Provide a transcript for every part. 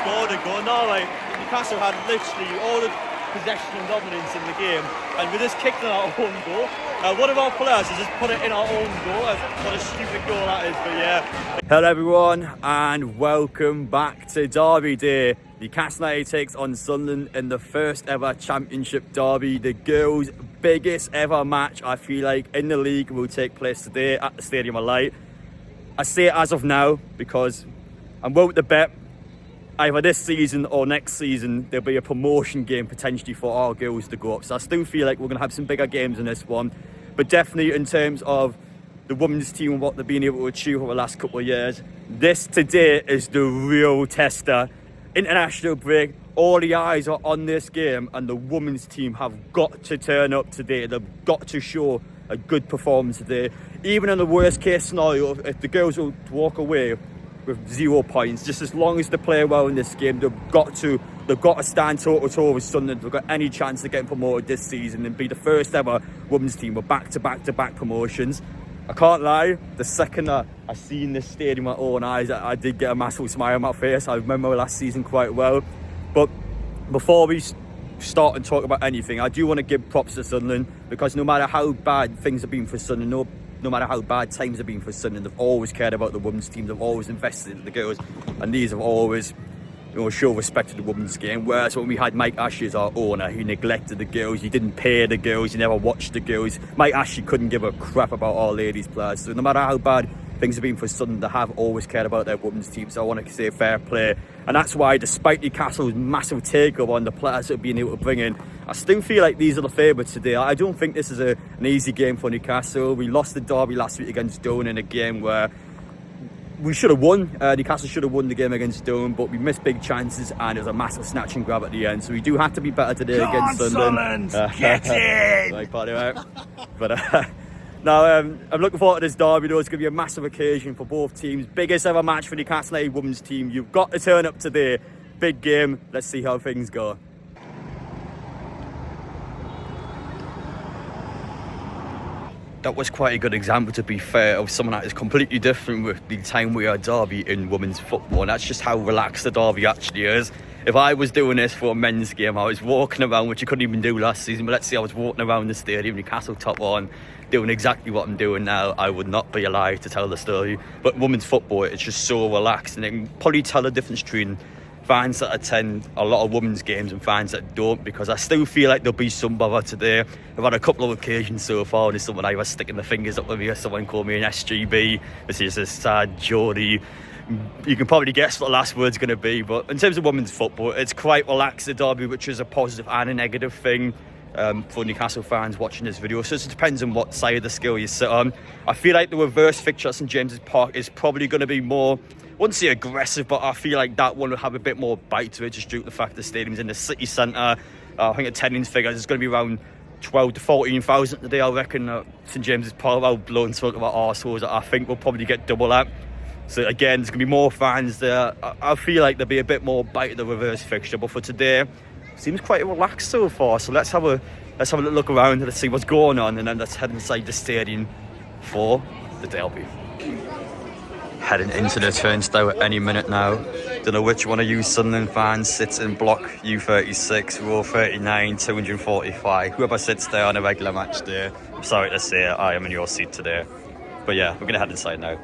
scored a goal. No, like, Newcastle had literally all the possession and dominance in the game, and we just kicked in our own goal. One of our players has just put it in our own goal. What a stupid goal that is, but yeah. Hello everyone, and welcome back to Derby Day. Newcastle United takes on Sunderland in the first ever Championship derby. The girls' biggest ever match, I feel like, in the league will take place today at the Stadium of Light. I say as of now because I'm willing to bet either this season or next season there'll be a promotion game potentially for our girls to go up. So I still feel like we're going to have some bigger games in this one. But definitely in terms of the women's team and what they've been able to achieve over the last couple of years, this today is the real tester. International break, all the eyes are on this game, and the women's team have got to turn up today. They've got to show a good performance today. Even in the worst case scenario, if the girls will walk away with 0 points, just as long as they play well in this game, they've got to stand toe to toe with Sunderland. They've got any chance of getting promoted this season and be the first ever women's team with back-to-back promotions. I can't lie, the second I seen this stadium with my own eyes, I did get a massive smile on my face. I remember last season quite well. But before we start and talk about anything, I do want to give props to Sunderland, because no matter how bad things have been for Sunderland, no matter how bad times have been for Sunderland, they've always cared about the women's team. They've always invested in the girls, and these have always, show respect to the women's game. Whereas when we had Mike Ashley as our owner, he neglected the girls, he didn't pay the girls, he never watched the girls. Mike Ashley couldn't give a crap about our ladies players. So no matter how bad things have been for Sunderland, they have always cared about their women's team. So I want to say fair play. And that's why, despite Newcastle's massive takeover on the players that have been able to bring in, I still feel like these are the favourites today. I don't think this is an easy game for Newcastle. We lost the derby last week against Down in a game where we should have won. Newcastle should have won the game against Down, but we missed big chances and it was a massive snatch and grab at the end. So we do have to be better today against Sunderland. Get in! Like, party, right? But now I'm looking forward to this derby though. It's going to be a massive occasion for both teams. Biggest ever match for the Newcastle United women's team. You've got to turn up today. Big game. Let's see how things go. That was quite a good example, to be fair, of someone that is completely different with the Tyne Wear derby in women's football. And that's just how relaxed the derby actually is. If I was doing this for a men's game, I was walking around, which I couldn't even do last season, but let's say I was walking around the stadium, Newcastle top on, doing exactly what I'm doing now, I would not be alive to tell the story. But women's football, it's just so relaxed, and you can probably tell the difference between fans that attend a lot of women's games and fans that don't, because I still feel like there'll be some bother today. I've had a couple of occasions so far, and there's someone either sticking the fingers up with me or someone called me an SGB. This is a sad Geordie. You can probably guess what the last word's going to be, but in terms of women's football, it's quite relaxed, the derby, which is a positive and a negative thing for Newcastle fans watching this video. So it depends on what side of the scale you sit on. I feel like the reverse fixture at St James's Park is probably going to be more, I wouldn't say aggressive, but I feel like that one will have a bit more bite to it, just due to the fact the stadium's in the city centre. I think attendance figures is going to be around 12 to 14,000 today, I reckon. St James's Park, I'll blow and smoke about arseholes. I think we'll probably get double that. So again, there's going to be more fans there. I feel like there'll be a bit more bite to the reverse fixture, but for today, seems quite relaxed so far. So let's have a little look around and let's see what's going on, and then let's head inside the stadium for the derby. Heading into the turnstile at any minute now. Don't know which one of you Sunderland fans sits in block U36, row 39, 245. Whoever sits there on a regular match day, I'm sorry to say I am in your seat today. But yeah, we're going to head inside now.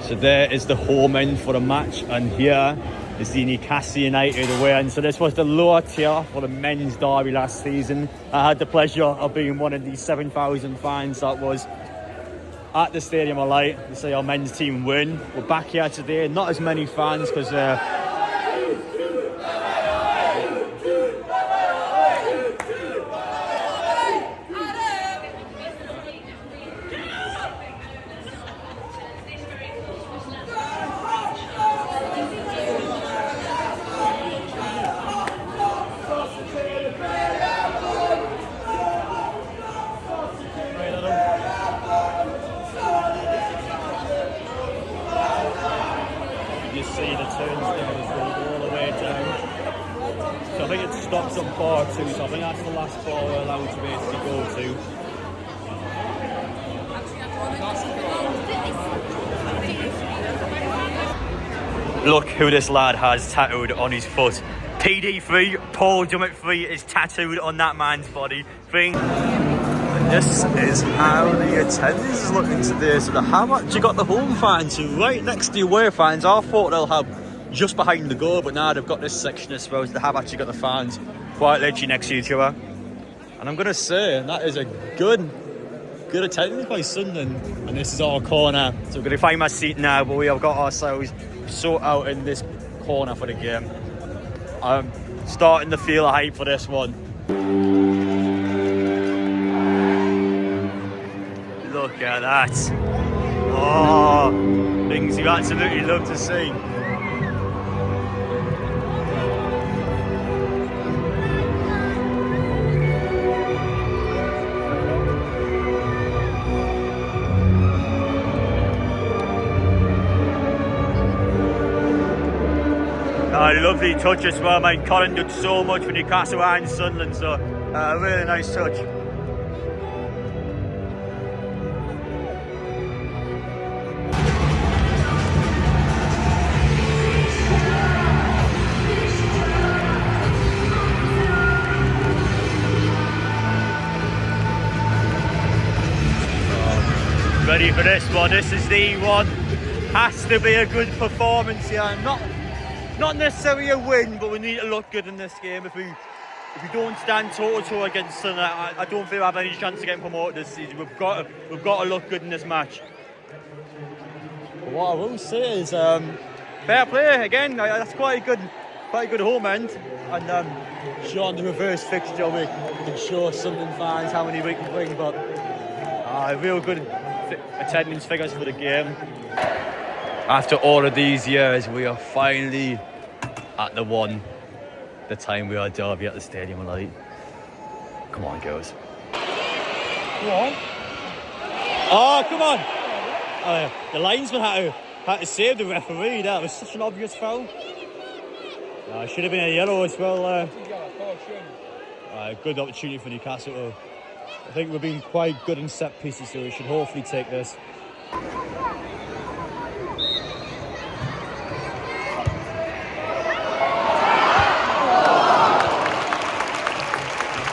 So there is the home end for the match, and here is the Newcastle United away end. So this was the lower tier for the men's derby last season. I had the pleasure of being one of the 7,000 fans that was at the Stadium of Light to see our men's team win. We're back here today, not as many fans because see the turnstiles all the way down. So I think it stops on bar 2, so I think that's the last bar we're allowed to basically go to. Look who this lad has tattooed on his foot. PD3, Paul Dummett 3 is tattooed on that man's body. This is how the attendance is looking today. So they have actually got the home fans right next to the away fans. I thought they'll have just behind the goal, but now they've got this section as well. So they have actually got the fans quite literally next to each other. And I'm going to say that is a good attendance by Sunderland. And this is our corner. So we're going to find my seat now, but we have got ourselves sorted out in this corner for the game. I'm starting to feel a hype for this one. Look at that. Oh, things you absolutely love to see. Lovely touch as well, mate. Colin did so much for Newcastle and Sunderland, so a really nice touch. Ready for this one. This is the one. Has to be a good performance here. Not necessarily a win, but we need to look good in this game. If we don't stand toe-to-toe against Sunderland, I don't feel we have any chance of getting promoted this season. We've got to look good in this match. But what I will say is fair play again. That's quite a good home end. And sure, on the reverse fixture, we can show Sunderland fans how many we can bring. But real good attendance figures for the game. After all of these years, we are finally at the Tyne Wear derby at the Stadium Light. Come on, girls. Come on. Oh, come on. The linesman had to save the referee. That was such an obvious foul. Should have been a yellow as well. Good opportunity for Newcastle. I think we've been quite good in set pieces, so we should hopefully take this.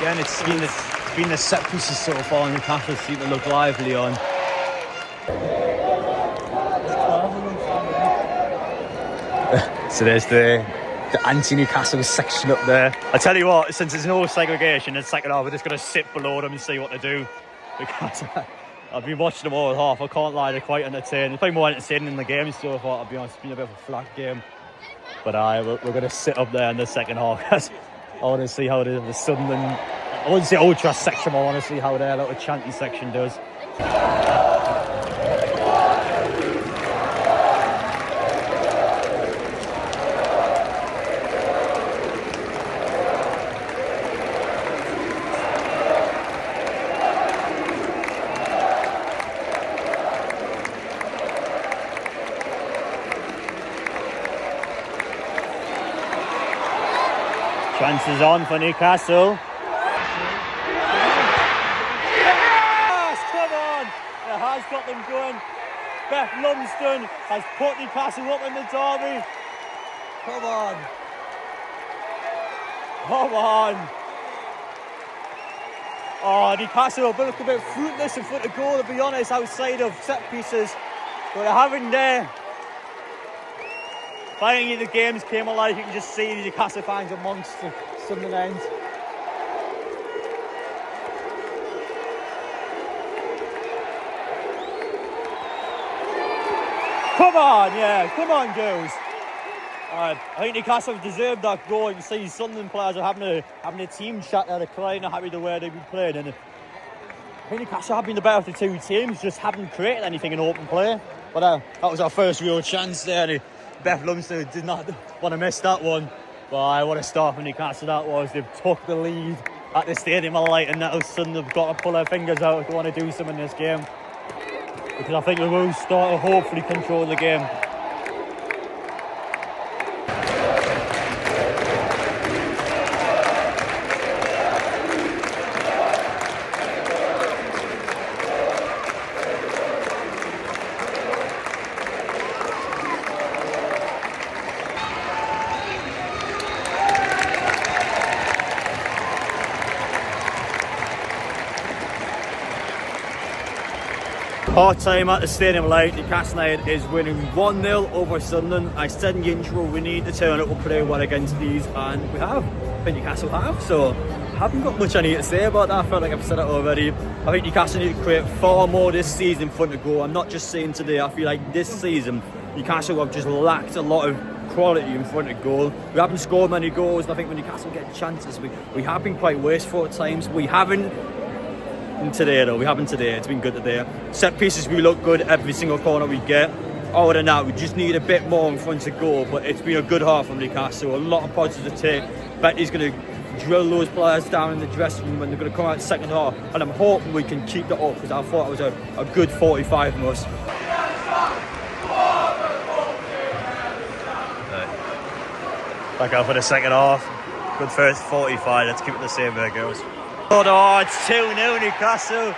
Again, it's been the set pieces so far, and Newcastle seem to look lively on. So there's the anti-Newcastle section up there. I tell you what, since there's no segregation in the second half, we're just going to sit below them and see what they do. Because I've been watching them all half. I can't lie, they're quite entertaining. It's probably more entertaining in the game so far, I'll be honest. It's been a bit of a flat game. But we're going to sit up there in the second half. I want to see how the Sunderland, I wouldn't say ultra section, but I want to see how their little chanty section does. Chances on for Newcastle. Yes, come on! It has got them going. Beth Lumsden has put Newcastle up in the derby. Come on. Come on. Oh, Newcastle have looked a bit fruitless in front of goal, to be honest, outside of set pieces. But they're having there. Finally, the games came alive. You can just see the Newcastle fans amongst the Sunderland. Come on, yeah, come on, girls. I think Newcastle have deserved that goal. You can see Sunderland players are having a team chat there. They're crying, not happy with the way they've been playing. And I think Newcastle have been the better of the two teams, just haven't created anything in open play. But that was our first real chance there. Beth Lumsden did not want to miss that one. But what a start for Newcastle that was. They've took the lead at the Stadium Light, and now Sunderland have got to pull their fingers out if they want to do something in this game. Because I think we will start to hopefully control the game. Half time at the Stadium Light, Newcastle United is winning 1-0 over Sunderland. I said in the intro we need to turn up and play well against these, and we have. I think Newcastle have, so I haven't got much I need to say about that. I feel like I've said it already. I think Newcastle need to create far more this season in front of goal. I'm not just saying today, I feel like this season Newcastle have just lacked a lot of quality in front of goal. We haven't scored many goals, and I think when Newcastle get chances, we have been quite wasteful at times. We haven't today though, it's been good today. Set pieces, we look good every single corner we get. Other than that, we just need a bit more in front of goal, but it's been a good half from Newcastle, a lot of positives to take. Betty's going to drill those players down in the dressing room and they're going to come out second half, and I'm hoping we can keep that up, because I thought it was a good 45 from us. Back out for the second half. Good first 45, let's keep it the same way, girls. Oh, it's 2-0 Newcastle.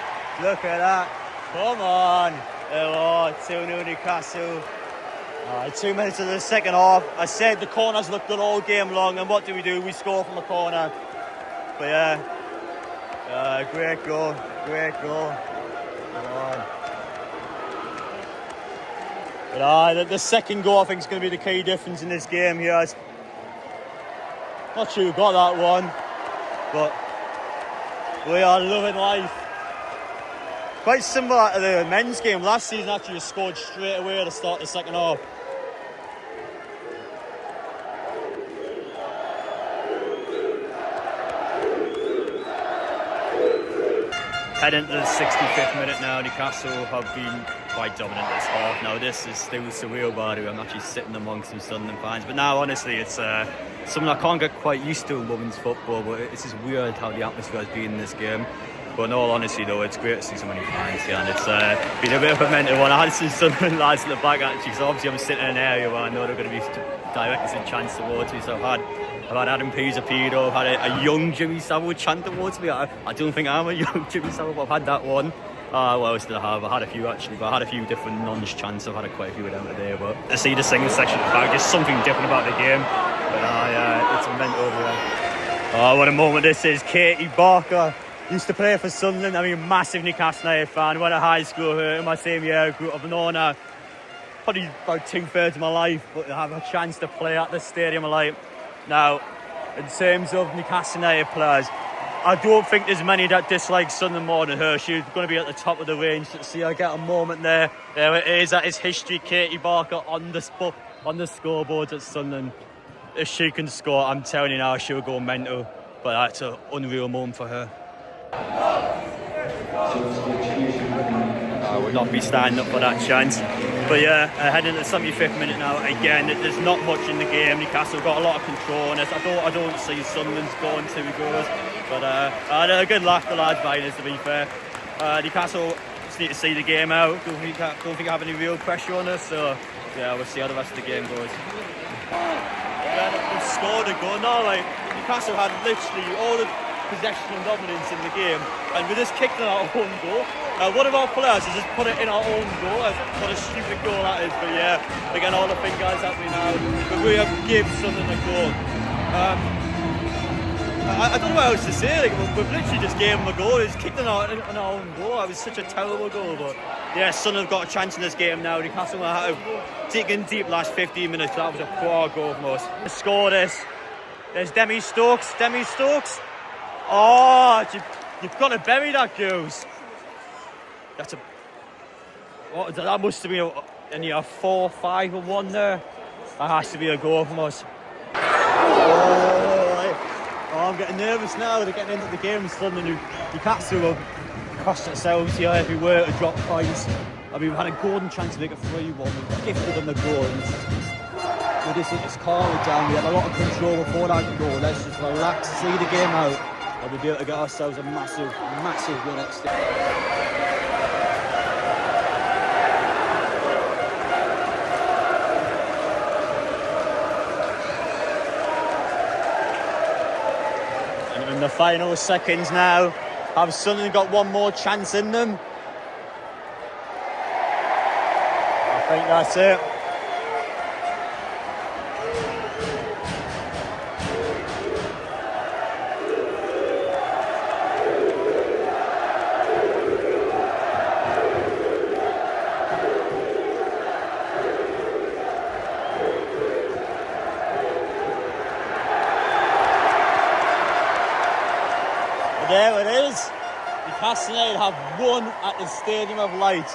Look at that. Come on. Oh, 2-0 Newcastle. 2 minutes of the second half. I said the corners looked good all game long, and what do? We score from the corner. But yeah, great goal. Come on. But the second goal I think is going to be the key difference in this game here. Not sure who got that one, but we are loving life. Quite similar to the men's game last season. Actually scored straight away at the start of the second half. Heading into the 65th minute now, Newcastle have been quite dominant this half. Now this is still surreal, by the way. I'm actually sitting amongst some Sunderland fans, but now honestly it's something I can't get quite used to in women's football, but it's just weird how the atmosphere has been in this game. But in all honesty though, it's great to see so many fans here, and it's been a bit of a mental one. I had some Sunderland lads at the back actually, because obviously I'm sitting in an area where I know they're going to be directing some chants towards me, so I've had Adam Pizzapido, I've had a young Jimmy Savile chant towards me. I don't think I'm a young Jimmy Savile, but I've had that one. What else did I have? I had a few actually, but I had a few different nonce chants. I've had quite a few of them today, but to see the singing section at the back, just something different about the game. But it's mental here. Oh, what a moment this is. Katie Barker used to play for Sunderland. I mean, massive Newcastle United fan. Went to high school here in my same year group. I've known her probably about 2/3 of my life, but to have a chance to play at the Stadium Light. Now, in terms of Newcastle United players, I don't think there's many that dislike Sunderland more than her. She's going to be at the top of the range. To see her get a moment there. There it is. That is history. Katie Barker on the scoreboard at Sunderland. If she can score, I'm telling you now, she'll go mental. But that's an unreal moment for her. I would not be standing up for that chance. But yeah, heading to the 75th minute now. Again, there's not much in the game. Newcastle got a lot of control on us. I don't see Sunderland scoring 2 goals. But I had a good laugh, the lads behind us, to be fair. Newcastle just need to see the game out. Don't think I have any real pressure on us. So yeah, we'll see how the rest of the game goes. Yeah, they've scored a goal now. Like, Newcastle had literally all the possession and dominance in the game, and we just kicked in our own goal. One of our players has just put it in our own goal. What a stupid goal that is, but yeah, again, all the fingers at me now. But we have given Sunderland a goal. I don't know what else to say. Like, we've literally just gave him a goal. He's kicked in our own goal. It was such a terrible goal, but yeah, Sunderland have got a chance in this game now. Newcastle will have to dig in deep last 15 minutes. That was a poor goal from us. To score this, there's Demi Stokes. Oh, you've got to bury that, girls. That must have been a 4-5 or 1 there. That has to be a goal from us. Oh, I'm getting nervous now. They're getting into the game. Sunderland, Newcastle have cost themselves here everywhere to drop points. I mean, we've had a golden chance to make a 3-1. We've gifted them the goal. We just need to calm it down. We had a lot of control before that goal. Let's just relax, see the game out, and we'll be able to get ourselves a massive win at stake. In the final seconds now, have Sunderland got one more chance in them? I think that's it. There it is. Newcastle United have won at the Stadium of Light.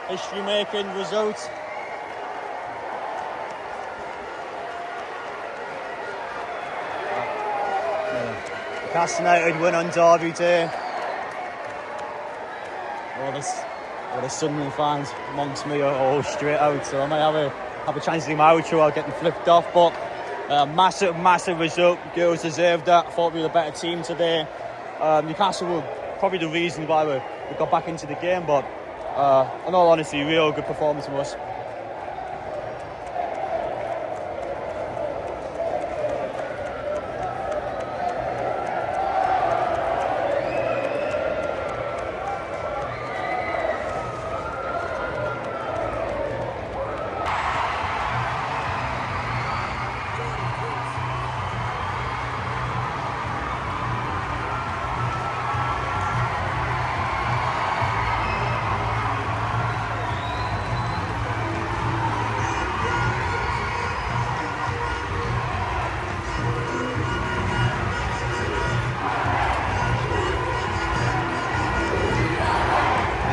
History-making result. Newcastle United win on Derby Day. All the Sunderland fans amongst me are all straight out, so I might have a chance to do my outro without getting flipped off. But massive result. Girls deserved that. I thought we were the better team today. Newcastle were probably the reason why we got back into the game, but in all honesty, real good performance from us.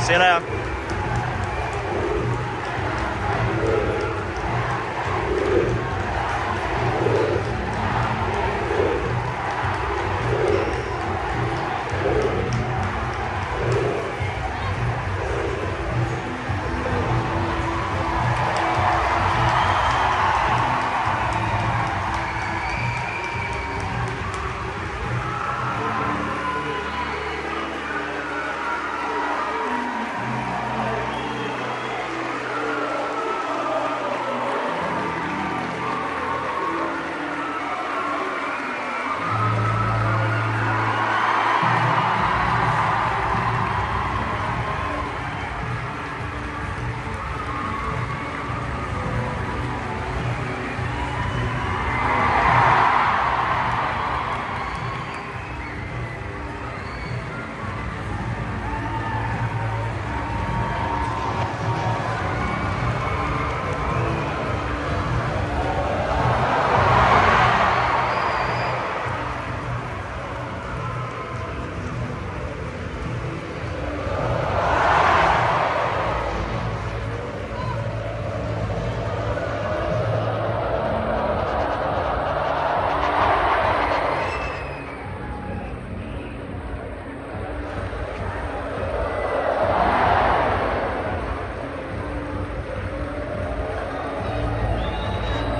See you later.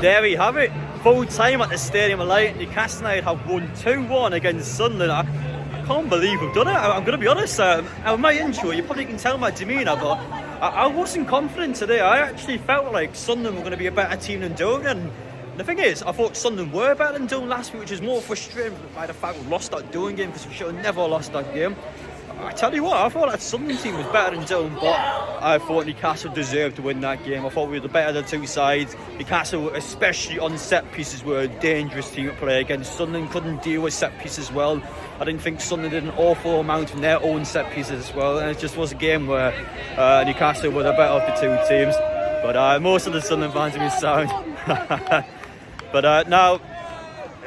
There we have it. Full time at the Stadium of Light. Newcastle United have won 2-1 against Sunderland. I can't believe we've done it. I'm going to be honest. With my intro, you probably can tell my demeanour, but I wasn't confident today. I actually felt like Sunderland were going to be a better team than Dover. And the thing is, I thought Sunderland were better than Dover last week, which is more frustrating by the fact we lost that Dover game, because we should have never lost that game. I tell you what, I thought that Sunderland team was better than Dover, but I thought Newcastle deserved to win that game. I thought we were the better of the two sides. Newcastle, especially on set pieces, were a dangerous team to play against. Sunderland couldn't deal with set pieces well. I didn't think Sunderland did an awful amount from their own set pieces as well. And it just was a game where Newcastle were the better of the two teams. But most of the Sunderland fans have been sound. But now,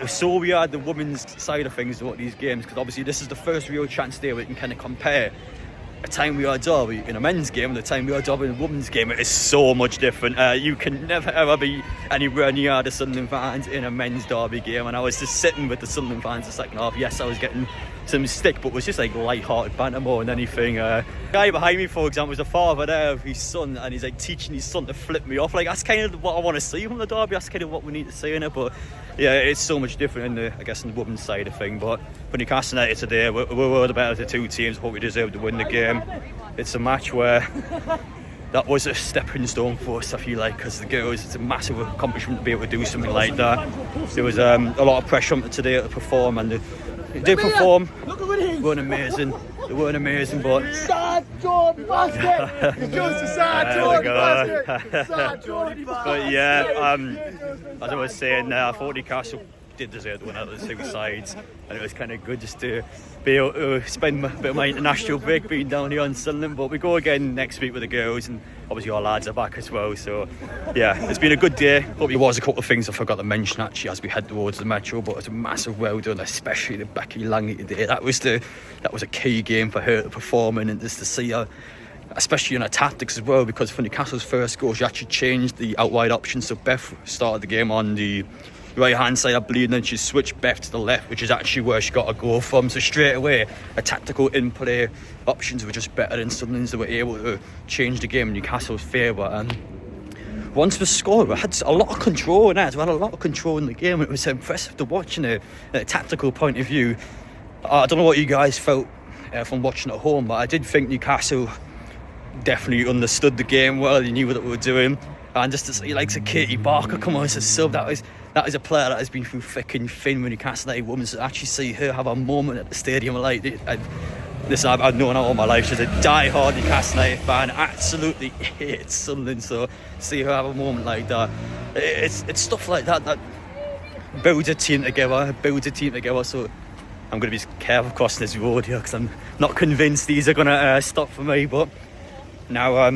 so we are the women's side of things about these games, because obviously this is the first real chance there we can kind of compare a Tyne Wear derby in a men's game and the Tyne Wear derby in a women's game. It is so much different. You can never ever be anywhere near the Sunderland fans in a men's derby game, and I was just sitting with the Sunderland fans the second half. Yes, I was getting some stick, but it was just like light-hearted banter more than anything. The guy behind me, for example, was the father there of his son, and he's like teaching his son to flip me off. Like, that's kind of what I want to see from the derby. That's kind of what we need to see in it. But yeah, it's so much different in the women's side of thing. But for Newcastle United today, we were the better of the two teams. I hope we deserved to win the game. It's a match where that was a stepping stone for us, I feel like, because the girls, it's a massive accomplishment to be able to do something like that. There was a lot of pressure on them today to perform, and they did perform. They weren't amazing. But Sad Jordan basket. It goes to Sad Jordan basket. Sad Jordan basket. But yeah, as I was saying, I thought Newcastle did deserve to win out of the two sides, and it was kind of good just to be able to spend a bit of my international break being down here on Sunderland. But we go again next week with the girls, and obviously our lads are back as well. So yeah, it's been a good day. But there was a couple of things I forgot to mention actually as we head towards the Metro, but it's a massive well done, especially to Becky Langley today. That was a key game for her to perform in, and just to see her, especially in her tactics as well, because for Newcastle's first goal she actually changed the out wide option. So Beth started the game on the right hand side, I believe, and then she switched Beth to the left, which is actually where she got a goal from. So straight away her tactical in-play options were just better than Sunderland's. They were able to change the game in Newcastle's favour, and once we scored we had a lot of control in it. We had a lot of control in the game. It was impressive to watch in a tactical point of view. I don't know what you guys felt from watching at home, but I did think Newcastle definitely understood the game well. They knew what they were doing, and just to see like Katie Barker come on as a sub, that is a player that has been through thick and thin with Newcastle United women. So actually see her have a moment at the stadium, like listen, I've known her all my life. She's a die-hard Newcastle United fan, absolutely hates Sunderland. So see her have a moment like that, it's stuff like that builds a team together. So I'm going to be careful crossing this road here because I'm not convinced these are going to stop for me. But now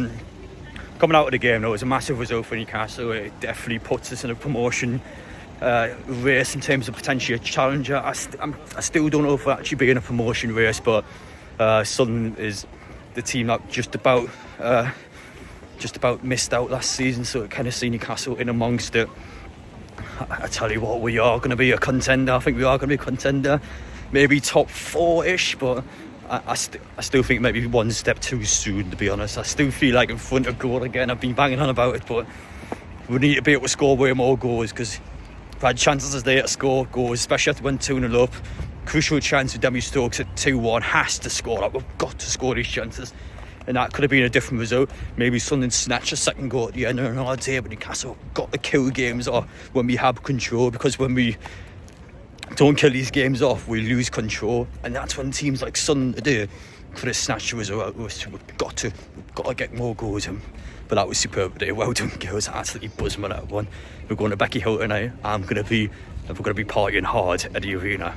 coming out of the game, though, it was a massive result for Newcastle. It definitely puts us in a promotion race in terms of potentially a challenger. I still don't know if we'll actually be in a promotion race, but Sunderland is the team that just about missed out last season, so it kind of see Newcastle in amongst it. I tell you what, we are going to be a contender. I think we are going to be a contender, maybe top 4-ish, but I still think maybe one step too soon, to be honest. I still feel like in front of goal again. I've been banging on about it, but we need to be able to score way more goals, because we've had chances as there to score goals, especially after when 2-0 up. Crucial chance with Demi Stokes at 2-1, has to score that. We've got to score these chances, and that could have been a different result. Maybe Sunderland snatch a second goal at the end of another day, but Newcastle got to kill games off when we have control, because when we don't kill these games off, we lose control, and that's when teams like Sunderland today could have snatched a result out of us. We've got to get more goals in. But that was superb today. Well done, girls. Absolutely buzzing with that one. We're going to Becky Hill tonight. We're going to be partying hard at the arena.